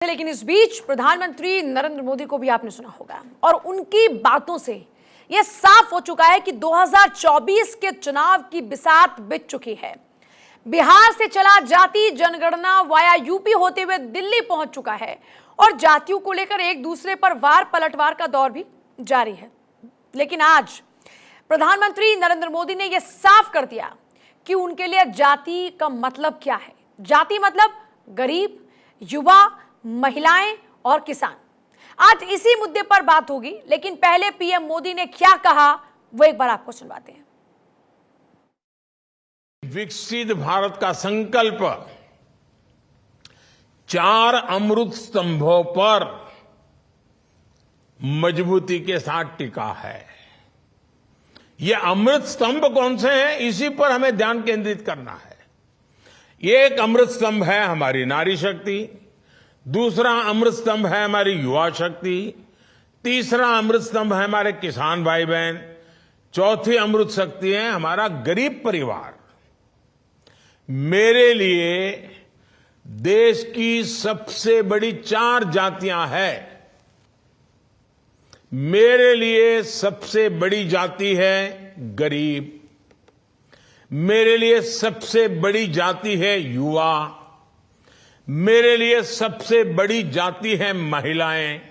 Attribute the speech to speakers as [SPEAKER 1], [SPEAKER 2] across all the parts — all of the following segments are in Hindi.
[SPEAKER 1] लेकिन इस बीच प्रधानमंत्री नरेंद्र मोदी को भी आपने सुना होगा और उनकी बातों से यह साफ हो चुका है कि 2024 के चुनाव की बिसात बिछ चुकी है। बिहार से चला जाति जनगणना वाया यूपी होते हुए दिल्ली पहुंच चुका है और जातियों को लेकर एक दूसरे पर वार पलटवार का दौर भी जारी है। लेकिन आज प्रधानमंत्री नरेंद्र मोदी ने यह साफ कर दिया कि उनके लिए जाति का मतलब क्या है। जाति मतलब गरीब, युवा, महिलाएं और किसान। आज इसी मुद्दे पर बात होगी, लेकिन पहले पीएम मोदी ने क्या कहा वो एक बार आपको सुनवाते हैं।
[SPEAKER 2] विकसित भारत का संकल्प 4 अमृत स्तंभों पर मजबूती के साथ टिका है। ये अमृत स्तंभ कौन से हैं, इसी पर हमें ध्यान केंद्रित करना है। ये एक अमृत स्तंभ है हमारी नारी शक्ति, दूसरा अमृत स्तंभ है हमारी युवा शक्ति, तीसरा अमृत स्तंभ है हमारे किसान भाई बहन, चौथी अमृत शक्ति है हमारा गरीब परिवार। मेरे लिए देश की सबसे बड़ी 4 जातियां हैं। मेरे लिए सबसे बड़ी जाति है गरीब, मेरे लिए सबसे बड़ी जाति है युवा, मेरे लिए सबसे बड़ी जाति है महिलाएं,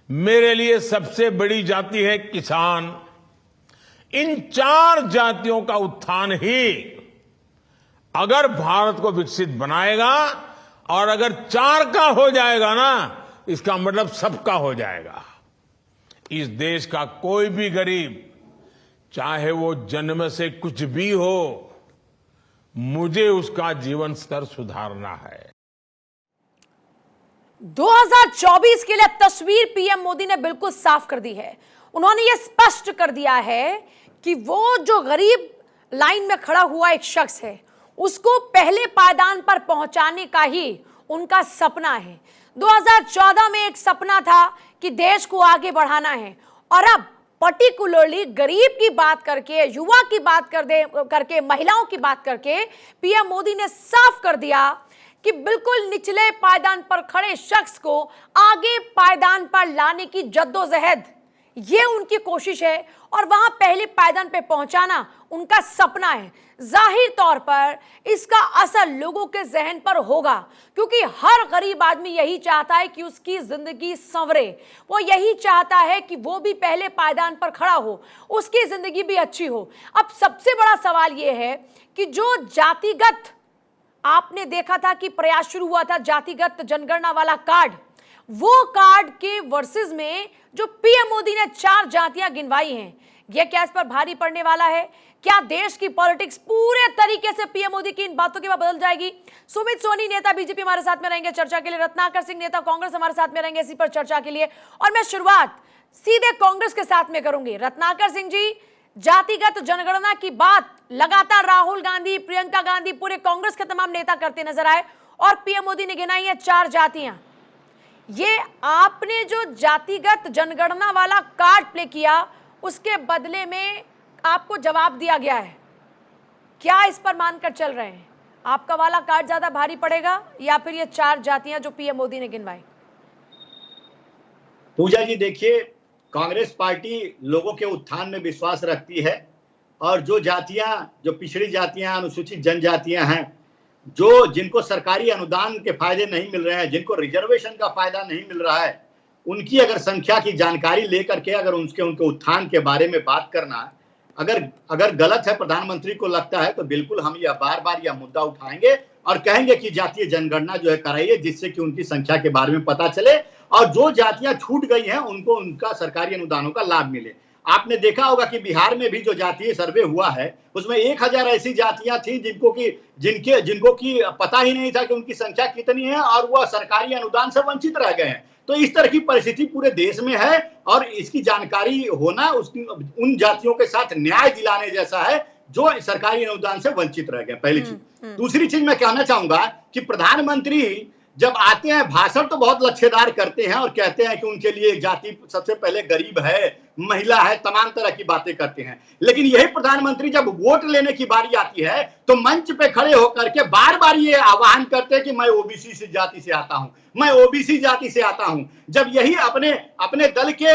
[SPEAKER 2] मेरे लिए सबसे बड़ी जाति है किसान। इन 4 जातियों का उत्थान ही अगर भारत को विकसित बनाएगा, और अगर 4 का हो जाएगा ना, इसका मतलब सबका हो जाएगा। इस देश का कोई भी गरीब, चाहे वो जन्म से कुछ भी हो, मुझे उसका जीवन स्तर सुधारना है।
[SPEAKER 1] 2024 के लिए तस्वीर पीएम मोदी ने बिल्कुल साफ कर दी है। उन्होंने यह स्पष्ट कर दिया है कि वो जो गरीब लाइन में खड़ा हुआ एक शख्स है, उसको पहले पायदान पर पहुंचाने का ही उनका सपना है। 2014 में एक सपना था कि देश को आगे बढ़ाना है, और अब पर्टिकुलरली गरीब की बात करके, युवा की बात करके, महिलाओं की बात करके पीएम मोदी ने साफ कर दिया कि बिल्कुल निचले पायदान पर खड़े शख्स को आगे पायदान पर लाने की जद्दोजहद, ये उनकी कोशिश है और वहां पहले पायदान पे पहुंचाना उनका सपना है। जाहिर तौर पर इसका असर लोगों के जहन पर होगा, क्योंकि हर गरीब आदमी यही चाहता है कि उसकी जिंदगी संवरे। वो यही चाहता है कि वो भी पहले पायदान पर खड़ा हो, उसकी जिंदगी भी अच्छी हो। अब सबसे बड़ा सवाल यह है कि जो जातिगत आपने देखा था कि प्रयास शुरू हुआ था, जातिगत जनगणना वाला कार्ड, वो कार्ड के वर्सेस में जो पीएम मोदी ने 4 जातियां गिनवाई हैं, यह क्या इस पर भारी पड़ने वाला है? क्या देश की पॉलिटिक्स पूरे तरीके से पीएम मोदी की इन बातों के बाद बदल जाएगी? सुमित सोनी नेता बीजेपी हमारे साथ में रहेंगे चर्चा के लिए, रत्नाकर सिंह नेता कांग्रेस हमारे साथ में रहेंगे इसी पर चर्चा के लिए। और मैं शुरुआत सीधे कांग्रेस के साथ में करूंगी। रत्नाकर सिंह जी, जातिगत जनगणना की बात लगातार राहुल गांधी, प्रियंका गांधी, पूरे कांग्रेस के तमाम नेता करते नजर आए, और पीएम मोदी ने गिनाई है 4 जातियां। ये आपने जो जातिगत जनगणना वाला कार्ड प्ले किया, उसके बदले में आपको जवाब दिया गया है। क्या इस पर मानकर चल रहे हैं? आपका वाला कार्ड ज्यादा भारी पड़ेगा या फिर ये 4 जातियां जो पीएम मोदी ने गिनवाई?
[SPEAKER 3] पूजा जी, देखिए, कांग्रेस पार्टी लोगों के उत्थान में विश्वास रखती है, और जो जातियां, जो पिछड़ी जातियां, अनुसूचित जनजातियां हैं, जो जिनको सरकारी अनुदान के फायदे नहीं मिल रहे हैं, जिनको रिजर्वेशन का फायदा नहीं मिल रहा है, उनकी अगर संख्या की जानकारी लेकर के अगर उनके उत्थान के बारे में बात करना अगर गलत है, प्रधानमंत्री को लगता है, तो बिल्कुल हम यह बार यह मुद्दा उठाएंगे और कहेंगे कि जातीय जनगणना जो है कराइए, जिससे कि उनकी संख्या के बारे में पता चले और जो जातियां छूट गई हैं उनको उनका सरकारी अनुदानों का लाभ मिले। आपने देखा होगा कि बिहार में भी जो जातीय सर्वे हुआ है, उसमें 1000 ऐसी जातियां थी जिनको की पता ही नहीं था कि उनकी संख्या कितनी है, और वह सरकारी अनुदान से वंचित रह गए हैं। तो इस तरह की परिस्थिति पूरे देश में है, और इसकी जानकारी होना उन जातियों के साथ न्याय दिलाने जैसा है जो सरकारी अनुदान से वंचित रह गए। पहली चीज। दूसरी चीज मैं कहना चाहूंगा कि प्रधानमंत्री जब आते हैं भाषण तो बहुत लच्छेदार करते हैं और कहते हैं कि उनके लिए जाति सबसे पहले गरीब है, महिला है, तमाम तरह की बातें करते हैं। लेकिन यही प्रधानमंत्री जब वोट लेने की बारी आती है तो मंच पे खड़े होकर के बार बार ये आह्वान करते हैं कि मैं ओबीसी से जाति से आता हूं, मैं ओबीसी जाति से आता हूं। जब यही अपने दल के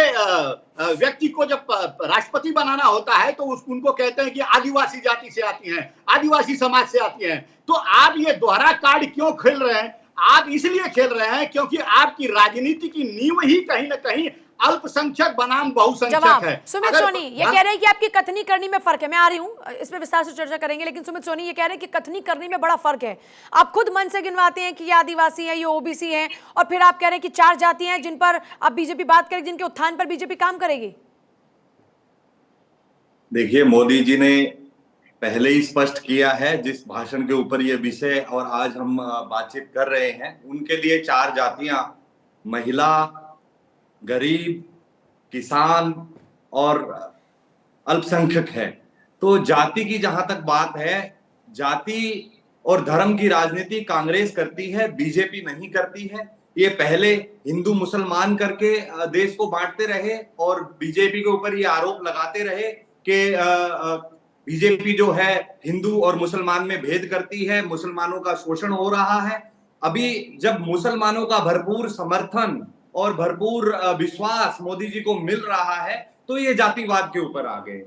[SPEAKER 3] व्यक्ति को जब राष्ट्रपति बनाना होता है तो उनको कहते हैं कि आदिवासी जाति से आती हैं, आदिवासी समाज से आती हैं। तो आप ये दोहरा कार्ड क्यों खेल रहे हैं? आप इसलिए खेल रहे हैं क्योंकि आपकी राजनीति की नींव ही कहीं ना कहीं अल्पसंख्यक बनाम बहुसंख्यक है।
[SPEAKER 1] सुमित सोनी ये कह रहे हैं कि आपकी कथनी करनी में फर्क है। मैं आ रही हूं, इस पे विस्तार से चर्चा करेंगे, लेकिन सुमित सोनी ये कह रहे हैं कि कथनी करनी में बड़ा फर्क है। आप खुद मन से गिनवाते हैं कि ये आदिवासी है, ये ओबीसी है, और फिर आप कह रहे हैं कि 4 जातियां हैं जिन पर अब बीजेपी बात करेगी, जिनके उत्थान पर बीजेपी काम करेगी।
[SPEAKER 4] देखिए, मोदी जी ने पहले ही स्पष्ट किया है, जिस भाषण के ऊपर ये विषय और आज हम बातचीत कर रहे हैं, उनके लिए 4 जातियां महिला, गरीब, किसान और अल्पसंख्यक है। तो जाति की जहां तक बात है, जाति और धर्म की राजनीति कांग्रेस करती है, बीजेपी नहीं करती है। ये पहले हिंदू मुसलमान करके देश को बांटते रहे और बीजेपी के ऊपर ये आरोप लगाते रहे कि बीजेपी जो है हिंदू और मुसलमान में भेद करती है, मुसलमानों का शोषण हो रहा है। अभी जब मुसलमानों का भरपूर समर्थन और भरपूर विश्वास मोदी जी को मिल रहा है तो ये जातिवाद के ऊपर आ गए।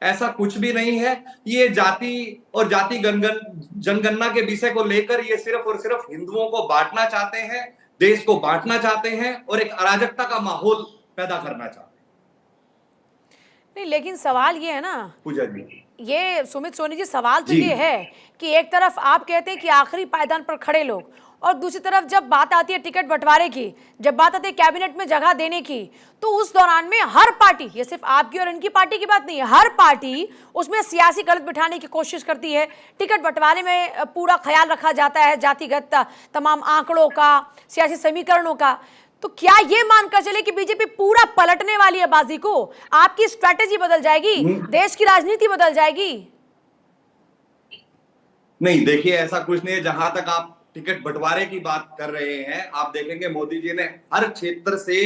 [SPEAKER 4] ऐसा कुछ भी नहीं है। ये जाति और जाति जनगणना के विषय को लेकर ये सिर्फ और सिर्फ हिंदुओं को बांटना चाहते हैं, देश को बांटना चाहते हैं और एक अराजकता का माहौल पैदा करना चाहते हैं।
[SPEAKER 1] नहीं, लेकिन सवाल ये है ना
[SPEAKER 4] पूजा जी,
[SPEAKER 1] ये सुमित सोनी जी, सवाल तो ये है कि एक तरफ आप कहते हैं कि आखिरी पायदान पर खड़े लोग, और दूसरी तरफ जब बात आती है टिकट बंटवारे की, जब बात आती है कैबिनेट में जगह देने की, तो उस दौरान में हर पार्टी, ये सिर्फ आपकी और इनकी पार्टी की बात नहीं है, हर पार्टी उसमें सियासी गलत बिठाने की कोशिश करती है। टिकट बंटवारे में पूरा ख्याल रखा जाता है जातिगत तमाम आंकड़ों का, सियासी समीकरणों का। तो क्या ये मानकर चले कि बीजेपी पूरा पलटने वाली है बाजी को? आपकी स्ट्रैटेजी बदल जाएगी, देश की राजनीति बदल जाएगी?
[SPEAKER 4] नहीं, देखिए, ऐसा कुछ नहीं है। जहां तक आप टिकट बंटवारे की बात कर रहे हैं, आप देखेंगे मोदी जी ने हर क्षेत्र से,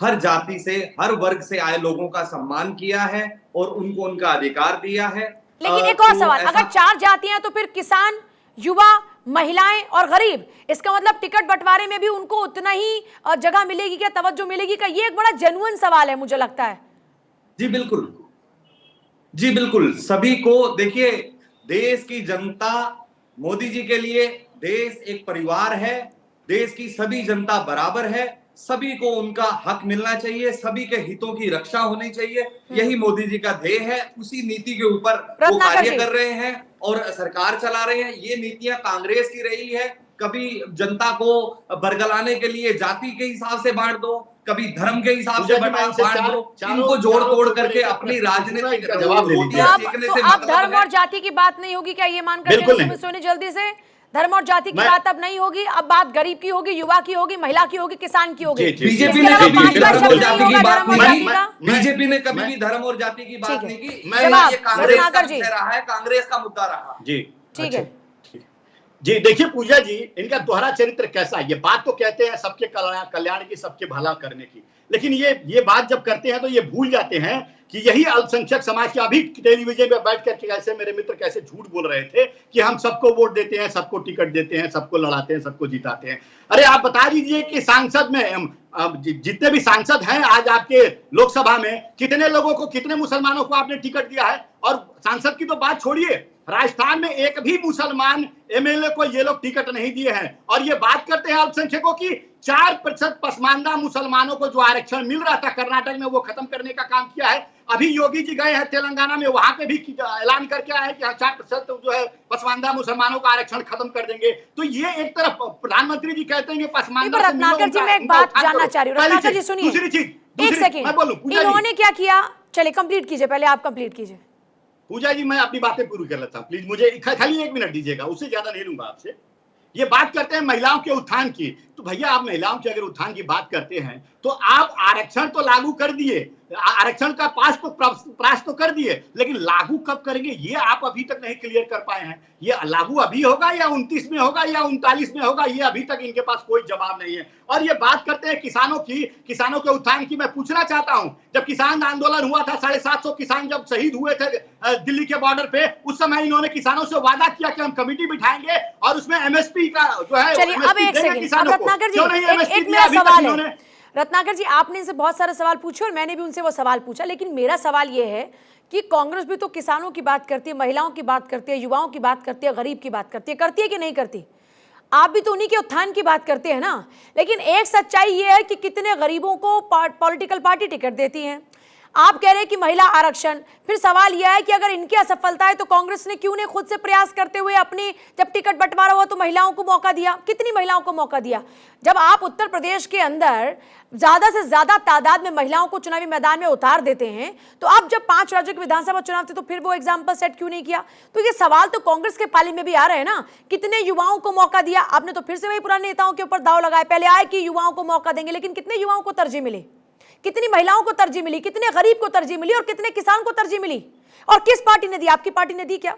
[SPEAKER 4] हर जाति से, हर वर्ग से आए लोगों का सम्मान किया है और उनको उनका अधिकार दिया है।
[SPEAKER 1] लेकिन एक और सवाल, अगर 4 जातियां तो फिर किसान, युवा, महिलाएं और गरीब, इसका मतलब टिकट बंटवारे में भी उनको उतना ही जगह मिलेगी क्या, तवज्जो मिलेगी क्या? ये एक बड़ा जेन्युइन सवाल है, मुझे लगता है।
[SPEAKER 4] जी बिल्कुल, जी बिल्कुल। सभी को देखिए, देश की जनता, मोदी जी के लिए देश एक परिवार है, देश की सभी जनता बराबर है, सभी को उनका हक मिलना चाहिए, सभी के हितों की रक्षा होनी चाहिए। यही मोदी जी का ध्येय है। उसी नीति के ऊपर वो कार्य कर रहे हैं और सरकार चला रहे हैं। ये नीतियां कांग्रेस की रही है, कभी जनता को बरगलाने के लिए जाति के हिसाब से बांट दो, कभी धर्म के हिसाब से बांट दो, इनको जोड़ तोड़ करके अपनी राजनीतिक रोटियां सेकने से
[SPEAKER 1] अब धर्म और जाति की बात नहीं होगी क्या? ये मानकर सुमित सोनी, जल्दी से धर्म और जाति की बात अब नहीं होगी, अब बात गरीब की होगी, युवा की होगी, महिला की होगी, किसान की होगी।
[SPEAKER 4] बीजेपी ने कभी भी धर्म और जाति की बात नहीं की। बीजेपी ने कभी भी धर्म और जाति की बात नहीं की। ये कांग्रेस का विषय रहा है, कांग्रेस का मुद्दा रहा।
[SPEAKER 3] जी
[SPEAKER 1] ठीक है
[SPEAKER 3] जी। देखिए पूजा जी, इनका दोहरा चरित्र कैसा है। ये बात तो कहते हैं सबके कल्याण की, सबके भला करने की, लेकिन ये बात जब करते हैं तो ये भूल जाते हैं कि यही अल्पसंख्यक समाज के, अभी टेलीविजन पे बैठ कर कैसे मेरे मित्र कैसे झूठ बोल रहे थे कि हम सबको वोट देते हैं, सबको टिकट देते हैं, सबको लड़ाते हैं, सबको जिताते हैं। अरे आप बता दीजिए कि सांसद में जितने भी सांसद हैं आज आपके लोकसभा में, कितने लोगों को, कितने मुसलमानों को आपने टिकट दिया है? और सांसद की तो बात छोड़िए, राजस्थान में एक भी मुसलमान एमएलए को ये लोग टिकट नहीं दिए हैं। और ये बात करते हैं अल्पसंख्यकों की। 4% पसमानदा मुसलमानों को जो आरक्षण मिल रहा था कर्नाटक में, वो खत्म करने का काम किया है। अभी योगी जी गए हैं तेलंगाना में, वहां पे भी ऐलान करके आए कि 4% जो है पसमानदा मुसलमानों का आरक्षण खत्म कर देंगे। तो ये एक तरफ प्रधानमंत्री जी कहते हैं कि पसमानदा।
[SPEAKER 1] रत्नाकर जी, मैं एक बात जानना चाह रही हूँ। रत्नाकर जी सुनिए,
[SPEAKER 3] दूसरी चीज,
[SPEAKER 1] एक सेकंड,
[SPEAKER 3] मैं बोलूं,
[SPEAKER 1] इन्होंने क्या किया? चलिए कंप्लीट कीजिए, पहले आप कंप्लीट कीजिए।
[SPEAKER 3] पूजा जी, मैं अपनी बातें पूरी कर लेता हूं, प्लीज मुझे खाली 1 मिनट दीजिएगा, उससे ज्यादा नहीं लूंगा आपसे। ये बात करते हैं महिलाओं के उत्थान की, तो भैया आप महिलाओं के अगर उत्थान की बात करते हैं तो आप आरक्षण तो लागू कर दिए, आरक्षण का पास तो कर दिए, लेकिन लागू कब करेंगे ये आप अभी तक नहीं क्लियर कर पाए हैं। ये लागू अभी होगा या 29 में होगा या 39 में होगा, ये अभी तक इनके पास कोई जवाब नहीं है। और ये बात करते हैं किसानों की, किसानों के उत्थान की। मैं पूछना चाहता हूं, जब किसान आंदोलन हुआ था, 750 किसान जब शहीद हुए थे दिल्ली के बॉर्डर पे, उस समय इन्होंने किसानों से वादा किया कि हम कमेटी बिठाएंगे और उसमें एमएसपी का जो है,
[SPEAKER 1] चलिए अब एक सेकंड, अब रत्नाकर जी एक मेरा सवाल है। रत्नाकर जी, आपने इनसे बहुत सारे सवाल पूछे और मैंने भी उनसे वो सवाल पूछा, लेकिन मेरा सवाल ये है कि कांग्रेस भी तो किसानों की बात करती है, महिलाओं की बात करती है, युवाओं की बात करती है, गरीब की बात करती है कि नहीं करती? आप भी तो उन्हीं के उत्थान की बात करते हैं ना। लेकिन एक सच्चाई ये है कि कितने गरीबों को पॉलिटिकल पार्टी टिकट देती है। आप कह रहे हैं कि महिला आरक्षण, फिर सवाल यह है कि अगर इनकी असफलता है तो कांग्रेस ने क्यों नहीं खुद से प्रयास करते हुए अपनी, जब टिकट बंटवारा हुआ तो महिलाओं को मौका दिया? कितनी महिलाओं को मौका दिया? जब आप उत्तर प्रदेश के अंदर ज्यादा से ज्यादा तादाद में महिलाओं को चुनावी मैदान में उतार देते हैं, तो अब जब 5 राज्यों के विधानसभा चुनाव थे तो फिर वो एग्जाम्पल सेट क्यों नहीं किया? तो ये सवाल तो कांग्रेस के पाले में भी आ रहे हैं ना, कितने युवाओं को मौका दिया आपने? तो फिर से वही पुराने नेताओं के ऊपर दाव लगाए, पहले आए कि युवाओं को मौका देंगे, लेकिन कितने युवाओं को तरजीह मिली? कितनी महिलाओं को तरजीह मिली? कितने गरीब को तरजीह मिली और कितने किसान को तरजीह मिली? और किस पार्टी ने दी? आपकी पार्टी ने दी क्या?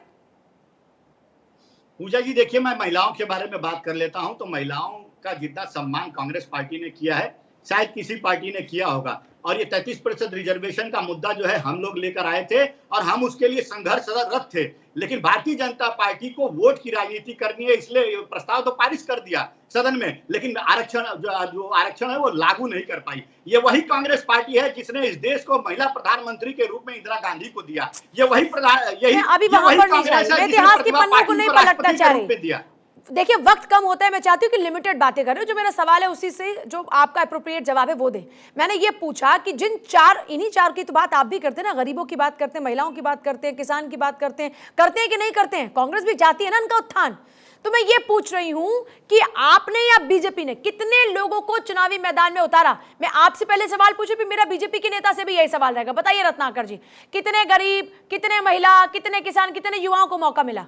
[SPEAKER 3] पूजा जी देखिए, मैं महिलाओं के बारे में बात कर लेता हूं, तो महिलाओं का जितना सम्मान कांग्रेस पार्टी ने किया है शायद किसी पार्टी ने किया होगा। और ये 33% रिजर्वेशन का मुद्दा जो है हम लोग लेकर आए थे और हम उसके लिए संघर्षरत थे, लेकिन भारतीय जनता पार्टी को वोट की राजनीति करनी है, इसलिए प्रस्ताव तो पारित कर दिया सदन में, लेकिन आरक्षण जो आरक्षण है वो लागू नहीं कर पाई। ये वही कांग्रेस पार्टी है जिसने इस देश को महिला प्रधानमंत्री के रूप में इंदिरा गांधी को दिया। ये वही
[SPEAKER 1] कांग्रेस है इतिहास की पन्नों को नहीं पलटना चाह रही। देखिए वक्त कम होता है, मैं चाहती हूँ कि लिमिटेड बातें करें। जो मेरा सवाल है उसी से जो आपका एप्रोप्रिएट जवाब है वो दे। मैंने ये पूछा कि इन्हीं चार की तो बात आप भी करते हैं ना, गरीबों की बात करते हैं, महिलाओं की बात करते हैं, किसान की बात करते हैं कि नहीं करते हैं? कांग्रेस भी चाहती है ना उनका उत्थान। तो मैं ये पूछ रही हूं कि आपने या बीजेपी ने कितने लोगों को चुनावी मैदान में उतारा? मैं आपसे पहले सवाल पूछूं, फिर मेरा बीजेपी के नेता से भी यही सवाल रहेगा। बताइए रत्नाकर जी, कितने गरीब, कितने महिला, कितने किसान, कितने युवाओं को मौका मिला?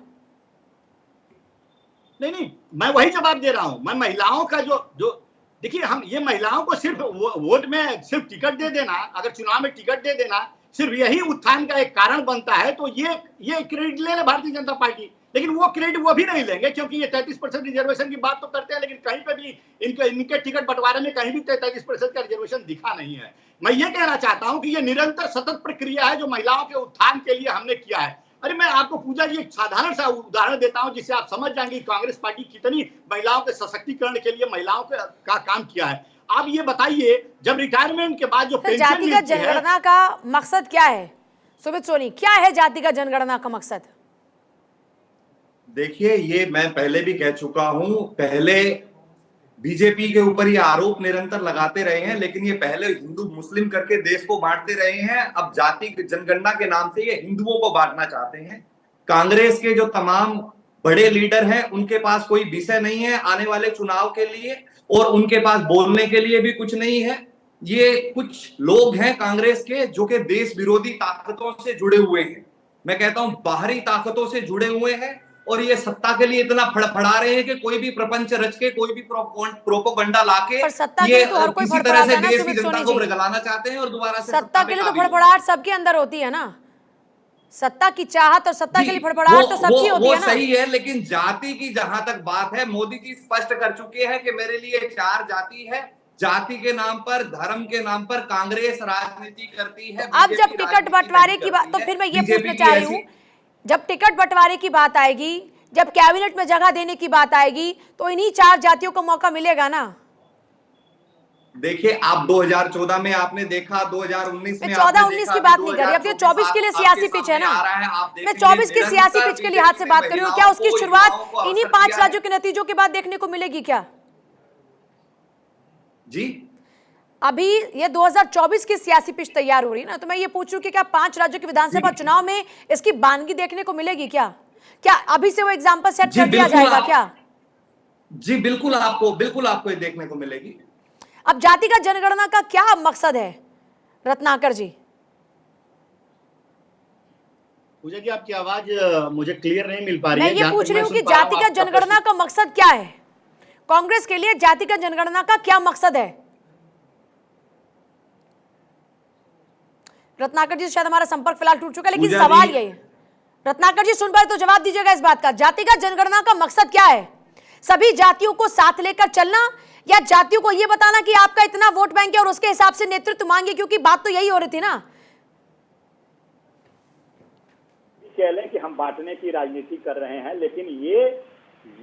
[SPEAKER 3] नहीं, मैं वही जवाब दे रहा हूं। मैं महिलाओं का जो देखिए, हम ये महिलाओं को सिर्फ वोट में सिर्फ टिकट दे देना, अगर चुनाव में टिकट दे देना सिर्फ यही उत्थान का एक कारण बनता है, तो ये क्रेडिट ले ले भारतीय जनता पार्टी। लेकिन वो क्रेडिट वो भी नहीं लेंगे, क्योंकि ये 33% रिजर्वेशन की बात तो करते हैं, लेकिन कहीं पे भी इनके टिकट बंटवारे में कहीं भी 33% का रिजर्वेशन दिखा नहीं है। मैं ये कहना चाहता हूं कि ये निरंतर सतत प्रक्रिया है जो महिलाओं के उत्थान के लिए हमने किया है। अरे मैं आपको पूजा जी एक साधारण सा उदाहरण देता हूं जिससे आप समझ जाएंगे कांग्रेस पार्टी कितनी महिलाओं के सशक्तिकरण के लिए महिलाओं का काम किया है। आप ये बताइए, जब रिटायरमेंट के बाद जो पेंशन
[SPEAKER 1] जातिगत जनगणना का मकसद क्या है? सुमित सोनी, क्या है जातिगत जनगणना का मकसद?
[SPEAKER 4] देखिए, ये मैं पहले भी कह चुका हूं, पहले बीजेपी के ऊपर ये आरोप निरंतर लगाते रहे हैं, लेकिन ये पहले हिंदू मुस्लिम करके देश को बांटते रहे हैं। अब जाति जनगणना के नाम से ये हिंदुओं को बांटना चाहते हैं। कांग्रेस के जो तमाम बड़े लीडर हैं उनके पास कोई विषय नहीं है आने वाले चुनाव के लिए, और उनके पास बोलने के लिए भी कुछ नहीं है। ये कुछ लोग हैं कांग्रेस के जो कि देश विरोधी ताकतों से जुड़े हुए हैं, मैं कहता हूं बाहरी ताकतों से जुड़े हुए हैं, और ये सत्ता के लिए इतना फड़फड़ा रहे हैं कि कोई भी प्रपंच रच के, कोई भी प्रोपोगंडा लाके ये
[SPEAKER 1] तो
[SPEAKER 4] किसी तरह से देश की जनता को बरगलाना चाहते हैं और दोबारा से
[SPEAKER 1] सत्ता के लिए तो फड़फड़ाहट सबके अंदर होती है ना। सत्ता की चाहत और सत्ता के लिए फड़फड़ाहट तो सबकी होती है ना।
[SPEAKER 4] वो सही है, लेकिन जाति की जहां तक बात है, मोदी जी स्पष्ट कर चुके हैं कि मेरे लिए 4 जाति है। जाति के नाम पर, धर्म के नाम पर कांग्रेस राजनीति करती है।
[SPEAKER 1] अब जब टिकट बंटवारे की बात, तो फिर मैं ये पूछना चाह रही हूँ, जब टिकट बंटवारे की बात आएगी, जब कैबिनेट में जगह देने की बात आएगी, तो इन्हीं 4 जातियों को मौका मिलेगा ना?
[SPEAKER 4] देखिए, आप 2014 में आपने देखा, 2019 में
[SPEAKER 1] 14-19 की बात नहीं कर रही, अब ये 24 के लिए सियासी पिच है ना। मैं 24 की सियासी पिच के लिहाज से बात कर रही हूँ। क्या उसकी शुरुआत इन्हीं 5 राज्यों के नतीजों के बाद देखने को मिलेगी क्या?
[SPEAKER 4] जी,
[SPEAKER 1] अभी ये 2024 की सियासी पिच तैयार हो रही है ना, तो मैं ये पूछ रही हूँ कि क्या 5 राज्यों के विधानसभा चुनाव में इसकी बानगी देखने को मिलेगी क्या? क्या अभी से वो एग्जाम्पल सेट कर दिया जाएगा क्या?
[SPEAKER 4] जी बिल्कुल आपको ये देखने को मिलेगी।
[SPEAKER 1] अब जातिगत जनगणना का क्या मकसद है रत्नाकर जी?
[SPEAKER 3] पूजा जी, आपकी आवाज मुझे क्लियर नहीं मिल पा रही है।
[SPEAKER 1] मैं ये पूछ रही हूँ कि जातिगत जनगणना का मकसद क्या है? कांग्रेस के लिए जातिगत जनगणना का क्या मकसद है? रत्नाकर जी से शायद हमारा संपर्क फिलहाल टूट चुका है, लेकिन
[SPEAKER 4] पूजा
[SPEAKER 1] सवाल
[SPEAKER 4] जी।
[SPEAKER 1] यही है, रत्नाकर जी सुन पाए तो जवाब दीजिएगा इस बात का, जातिगत जनगणना का मकसद क्या है? सभी जातियों को साथ लेकर चलना, या जातियों को यह बताना कि आपका इतना वोट बैंक है और उसके हिसाब से नेतृत्व मांगे? क्योंकि बात तो यही हो रही थी ना।
[SPEAKER 5] कह लें कि हम बांटने की राजनीति कर रहे हैं, लेकिन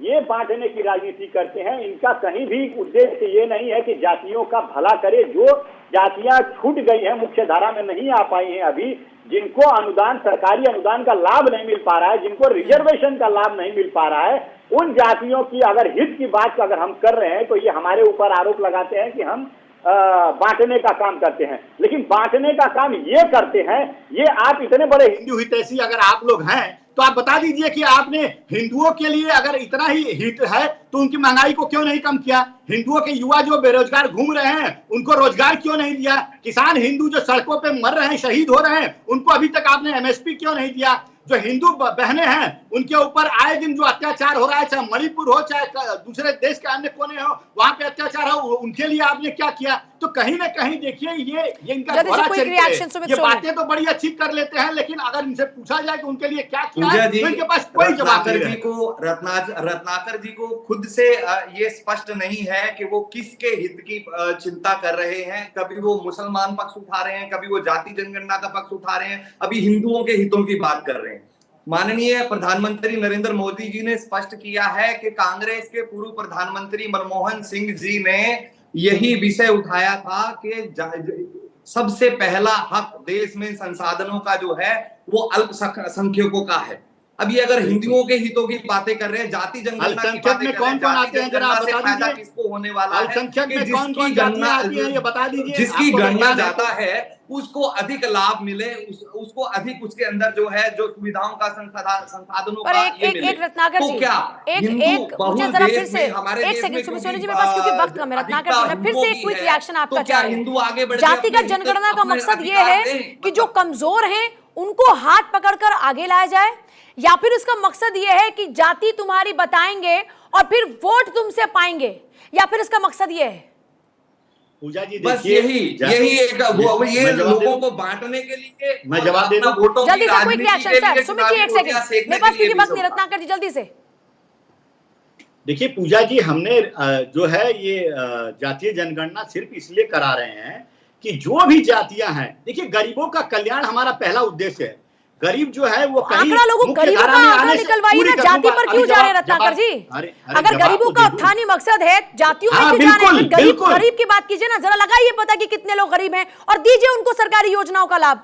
[SPEAKER 5] ये बांटने की राजनीति करते हैं, इनका कहीं भी उद्देश्य ये नहीं है कि जातियों का भला करे। जो जातियां छूट गई हैं, मुख्य धारा में नहीं आ पाई हैं अभी, जिनको अनुदान, सरकारी अनुदान का लाभ नहीं मिल पा रहा है, जिनको रिजर्वेशन का लाभ नहीं मिल पा रहा है, उन जातियों की अगर हित की बात अगर हम कर रहे हैं तो ये हमारे ऊपर आरोप लगाते हैं कि हम बांटने का काम करते हैं। लेकिन बांटने का काम ये करते हैं, ये आप इतने बड़े
[SPEAKER 3] हिंदू हितैषी अगर आप लोग हैं तो आप बता दीजिए कि आपने हिंदुओं के लिए अगर इतना ही हित है तो उनकी महंगाई को क्यों नहीं कम किया? हिंदुओं के युवा जो बेरोजगार घूम रहे हैं उनको रोजगार क्यों नहीं दिया? किसान हिंदू जो सड़कों पे मर रहे हैं, शहीद हो रहे हैं, उनको अभी तक आपने एमएसपी क्यों नहीं दिया? जो हिंदू बहनें हैं उनके ऊपर आए दिन जो अत्याचार हो रहा है, चाहे मणिपुर हो चाहे दूसरे देश के अन्य कोने हो, वहां पे अत्याचार हो, उनके लिए आपने क्या किया? तो कहीं ना कहीं देखिए ये इनका बड़ा चरित्र है। ये बातें तो बड़ी अच्छी कर लेते हैं, लेकिन अगर इनसे पूछा जाए कि उनके लिए क्या किया है तो इनके पास कोई जवाब नहीं है।
[SPEAKER 4] रत्नाकर जी को खुद से ये स्पष्ट नहीं है कि वो किसके हित की चिंता कर रहे हैं। कभी वो मुसलमान पक्ष उठा रहे हैं, कभी वो जाति जनगणना का पक्ष उठा रहे हैं, अभी हिंदुओं के हितों की बात कर रहे हैं। माननीय प्रधानमंत्री नरेंद्र मोदी जी ने स्पष्ट किया है कि कांग्रेस के पूर्व प्रधानमंत्री मनमोहन सिंह जी ने यही विषय उठाया था कि सबसे पहला हक देश में संसाधनों का जो है वो अल्पसंख्यकों का है। अभी अगर हिंदुओं के हितों की बातें कर रहे हैं, जाति जनगणना की बातें कर रहे हैं, जाति जनगणना से फायदा किसको होने वाला है? जिसकी गणना जाता है उसको अधिक लाभ मिले, उसको अधिक उसके अंदर जो है जो सुविधाओं का संसाधनों का ये मिले।
[SPEAKER 1] रत्नाकर जी,
[SPEAKER 4] क्या
[SPEAKER 1] मुझे जरा फिर से एक सेकंड सोनी जी, मेरे पास क्योंकि वक्त कम है, रत्नाकर जी मैं फिर से एक क्विक रिएक्शन आपका चाह रही हूं। जातिगत जनगणना का मकसद ये है कि जो कमजोर हैं उनको हाथ पकड़कर आगे लाया जाए, या फिर उसका मकसद ये है कि जाति तुम्हारी बताएंगे और फिर वोट तुमसे पाएंगे, या फिर इसका मकसद ये है?
[SPEAKER 3] पूजा जी
[SPEAKER 4] बस यही एक ये लोगों को बांटने के लिए
[SPEAKER 3] मैं जवाब दे दूं।
[SPEAKER 1] जल्दी से कोई रिएक्शन सर, सुमित जी एक सेकंड, मेरे पास क्योंकि वक्त नहीं, रत्नाकर जी जल्दी से।
[SPEAKER 3] देखिए पूजा जी, हमने जो है ये जातीय जनगणना सिर्फ इसलिए करा रहे हैं कि जो भी जातियां हैं, देखिए गरीबों का कल्याण हमारा पहला उद्देश्य है। गरीब जो है वो कहीं
[SPEAKER 1] गरीबों का आंकड़ा निकलवाइए ना, जाति पर क्यों जा रहे हैं रत्नाकर जी? अगर गरीबों का उत्थानी मकसद है, जातियों में क्यों जा रहे हैं? गरीब की बात कीजिए ना, जरा लगाइए पता कि कितने लोग गरीब हैं और दीजिए उनको सरकारी योजनाओं का लाभ।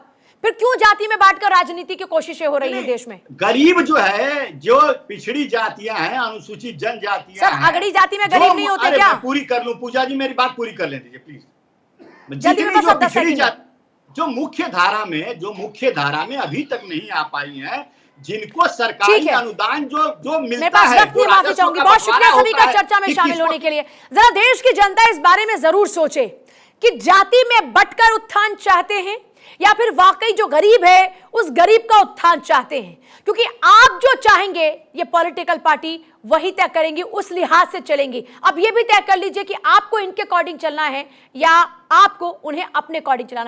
[SPEAKER 1] फिर क्यों जाति में बांटकर राजनीति की कोशिशें हो रही है देश में?
[SPEAKER 3] गरीब जो है, जो पिछड़ी जातियां हैं, अनुसूचित जनजातियां हैं,
[SPEAKER 1] अगड़ी जाति में गरीब नहीं होते क्या?
[SPEAKER 3] पूरी कर लूं पूजा जी, मेरी बात पूरी कर लें दीजिए प्लीज।
[SPEAKER 1] जल्दी में बस 10 सेकंड।
[SPEAKER 3] जो मुख्य धारा में अभी तक नहीं आ पाई हैं, जिनको सरकारी अनुदान जो मिलता है,
[SPEAKER 1] माफी चाहूंगी, बहुत शुक्रिया सभी का चर्चा में शामिल होने के लिए। जरा देश की जनता इस बारे में जरूर सोचे कि जाति में बंटकर उत्थान चाहते हैं या फिर वाकई जो गरीब है उस गरीब का उत्थान चाहते हैं, क्योंकि आप जो चाहेंगे ये पॉलिटिकल पार्टी वही तय करेंगी, उस लिहाज से चलेंगी। अब ये भी तय कर लीजिए कि आपको इनके अकॉर्डिंग चलना है या आपको उन्हें अपने अकॉर्डिंग चलाना।